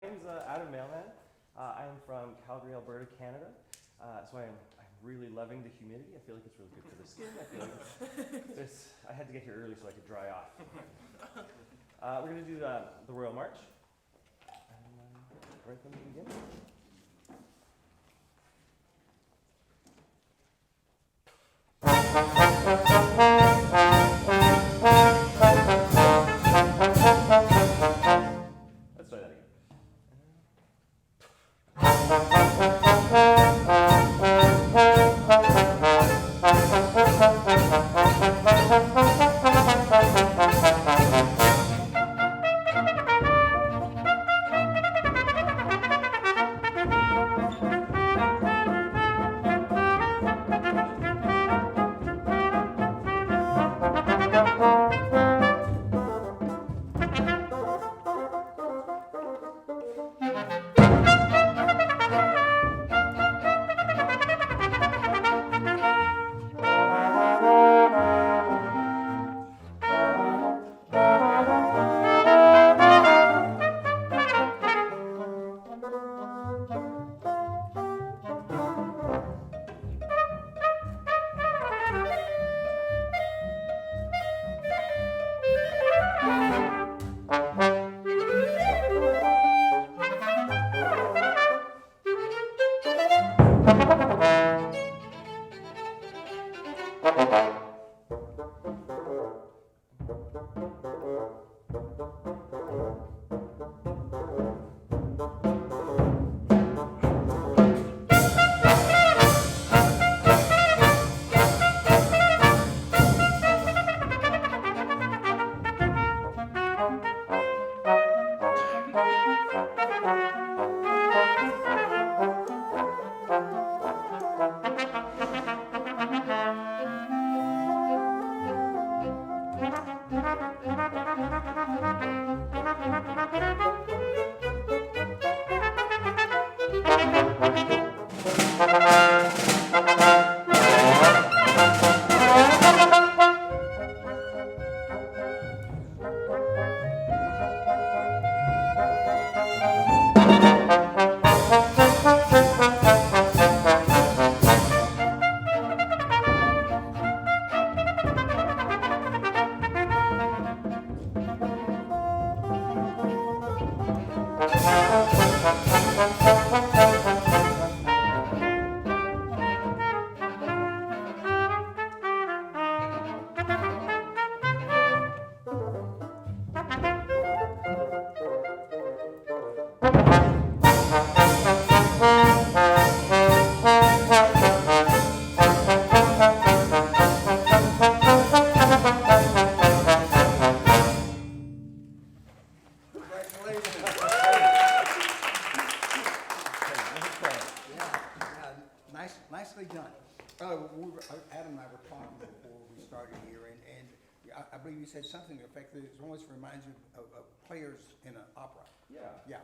My name's Adam Mailman. I'm from Calgary, Alberta, Canada. So I'm really loving the humidity. I feel like it's really good for the skin. I feel like I had to get here early so I could dry off. We're going to do the Royal March. Right from the beginning. Let's try that again. Nicely done. Adam and I were talking before we started here, and I believe you said something to the effect that it almost reminds you of players in an opera. Yeah,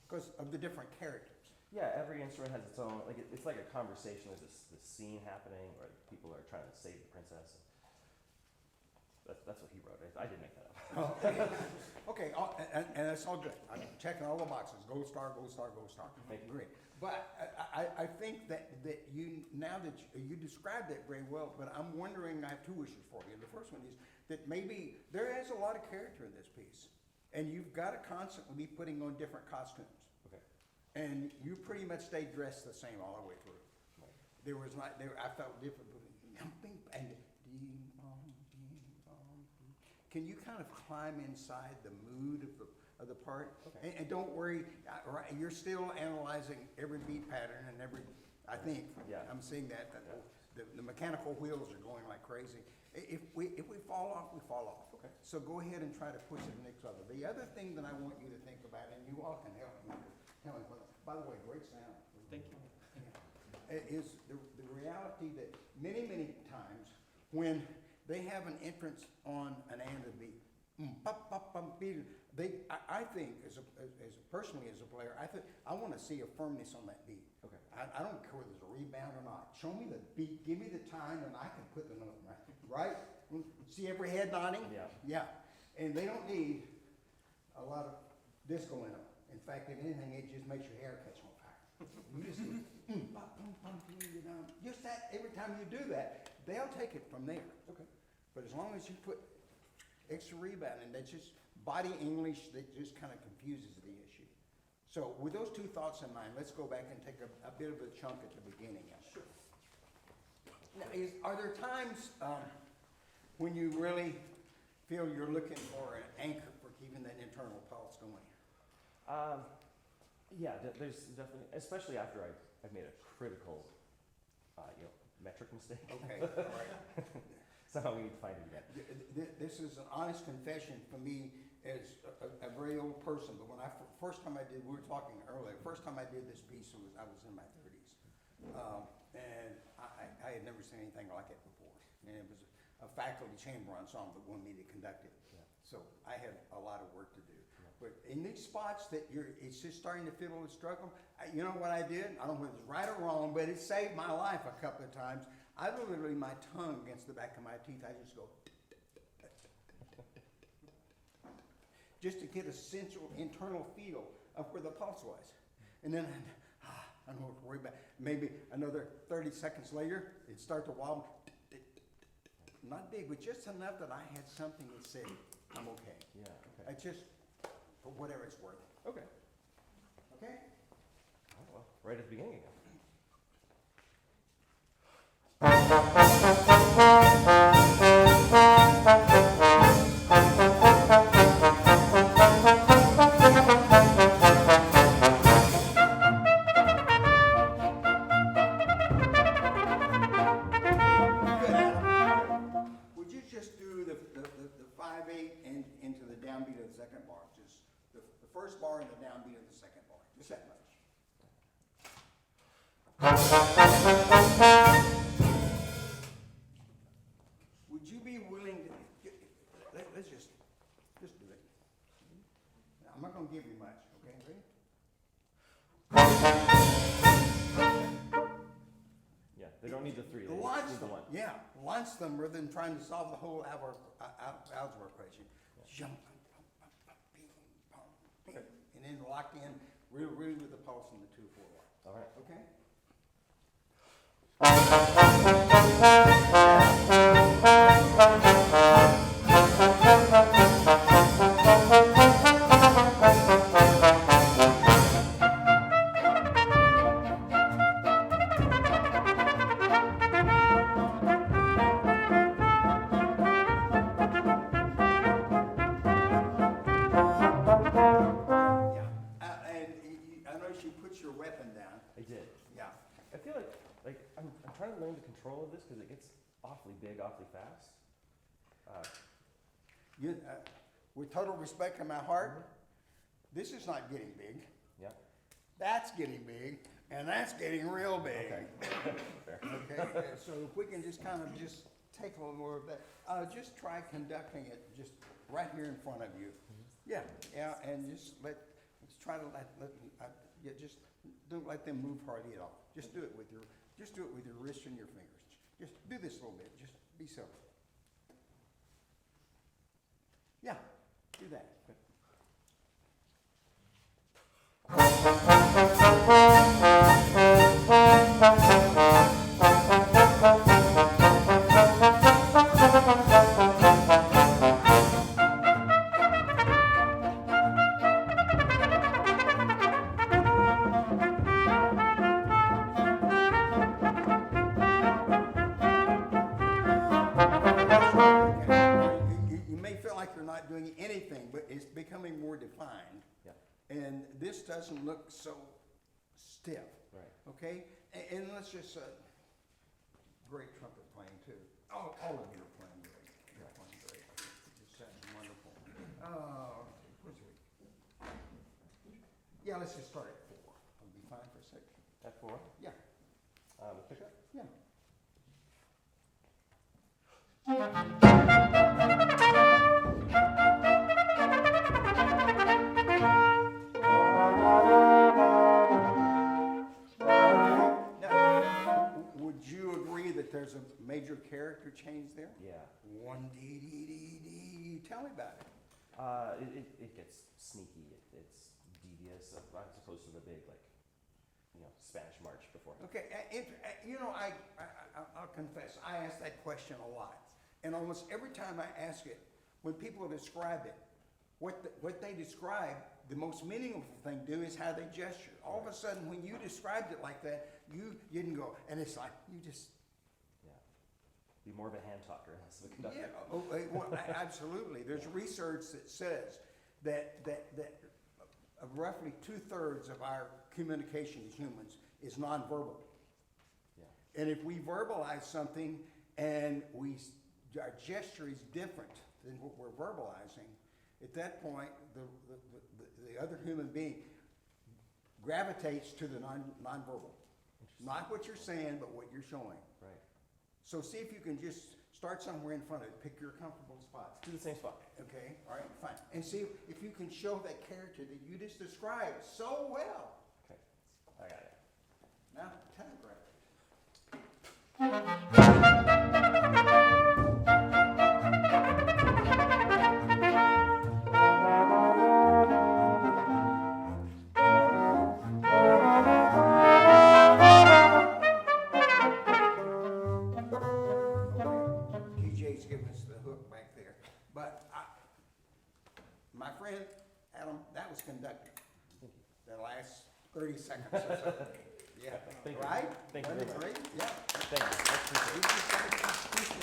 because of the different characters. Yeah, every instrument has its own, like it's like a conversation. There's this scene happening where people are trying to save the princess. That's what he wrote. I didn't make that up. Okay, and that's all good. I'm checking all the boxes. Gold star, gold star, gold star. Thank you. Great. But I think that you, now that you described it very well, but I'm wondering, I have two wishes for you. The first one is that maybe there is a lot of character in this piece, and you've got to constantly be putting on different costumes. Okay. And you pretty much stayed dressed the same all the way through. Right. There was not, I felt different, and can you kind of climb inside the mood of the part? Okay. And don't worry, you're still analyzing every beat pattern and I think, Yeah. I'm seeing that the mechanical wheels are going like crazy. If we fall off, we fall off. Okay. So go ahead and try to push it next level. The other thing that I want you to think about, and you all can help me, tell me, by the way, great sound. Thank you. Is the reality that many times when they have an entrance on an and a beat, I think personally as a player, I want to see a firmness on that beat. Okay. I don't care whether there's a rebound or not. Show me the beat, give me the time, and I can put the note right. See every head nodding? Yeah. Yeah. And they don't need a lot of this going on. In fact, if anything, it just makes your hair catch on fire. You just, bum, bum, bum, you know, just that, every time you do that, they'll take it from there. Okay. But as long as you put extra rebound, and that's just body English that just kind of confuses the issue. So with those two thoughts in mind, let's go back and take a bit of a chunk at the beginning of it. Sure. Now, are there times when you really feel you're looking for an anchor for keeping that internal pulse going? Yeah, there's definitely, especially after I've made a critical, metric mistake. Okay, all right. Somehow we need to find it again. This is an honest confession for me as a very old person, but when first time I did, we were talking earlier, first time I did this piece was, I was in my 30s. And I had never seen anything like it before. And it was a faculty chamber ensemble that wanted me to conduct it. Yeah. So I had a lot of work to do. Yeah. But in these spots that it's just starting to feel a struggle, you know what I did? I don't know if it's right or wrong, but it saved my life a couple of times. I literally, my tongue against the back of my teeth, I just go, just to get a central internal feel of where the pulse was. And then I don't know what to worry about. Maybe another 30 seconds later, it'd start to wobble. Not big, but just enough that I had something that said, I'm okay. Yeah, okay. I just, for whatever it's worth. Okay. Okay? Oh, well, right at the beginning again. Good, Adam. Would you just do the 5/8 and into the downbeat of the second bar? Just the first bar and the downbeat of the second bar. Just that much. Would you be willing to, let's just do it. Now, I'm not gonna give you much, okay, ready? Yeah, they don't need the three, they Launch need the them, one. yeah, launch them rather than trying to solve the whole algebra equation. Jump, Okay. and then lock in really with the pulse in the 2/4 bar. All right. Okay? Yeah. And I noticed you put your weapon down. I did. Yeah. I feel like I'm trying to learn the control of this because it gets awfully big, awfully fast. With total respect in my heart, this is not getting big. Yeah. That's getting big, and that's getting real big. Okay. Fair. Okay, so if we can just kind of just take a little more of that, just try conducting it just right here in front of you. Yeah, and just let's try to just don't let them move hardly at all. Just do it with your wrist and your fingers. Just do this a little bit. Just be silly. Yeah, do that. You may feel like you're not doing anything, but it's becoming more defined. Yeah. And this doesn't look so stiff. Right. Okay? And let's just, great trumpet playing too. All of you are playing great. You're playing great. It sounds wonderful. Where's it? Yeah, let's just start at 4. I'll be fine for a second. At 4. Yeah, The pickup. yeah. Now, would you agree that there's a major character change there? Yeah. One D D D D. Tell me about it. It gets sneaky. It's devious, as opposed to the big, like, Spanish march before. Okay, I'll confess, I ask that question a lot. And almost every time I ask it, when people describe it, what they describe, the most meaningful thing to do is how they gesture. All of a sudden, when you described it like that, you didn't go, and it's like, you just... Yeah. Be more of a hand talker, less of a conductor. Yeah, well, absolutely. There's research that says that roughly 2/3 of our communication as humans is nonverbal. Yeah. And if we verbalize something and our gesture is different than what we're verbalizing, at that point, the other human being gravitates to the nonverbal. Not what you're saying, but what you're showing. Right. So see if you can just start somewhere in front of it. Pick your comfortable spots. Do the same spot. Okay, all right, fine. And see if you can show that character that you just described so well. Okay, I got it. Now, telegraph it. TJ's giving us the hook back there. But my friend, Adam, that was conducting. The last 30 seconds or so. Yeah, Thank you. right? Thank you very much. Wasn't it great? Yeah. Thank you. That's appreciated. We just gotta keep pushing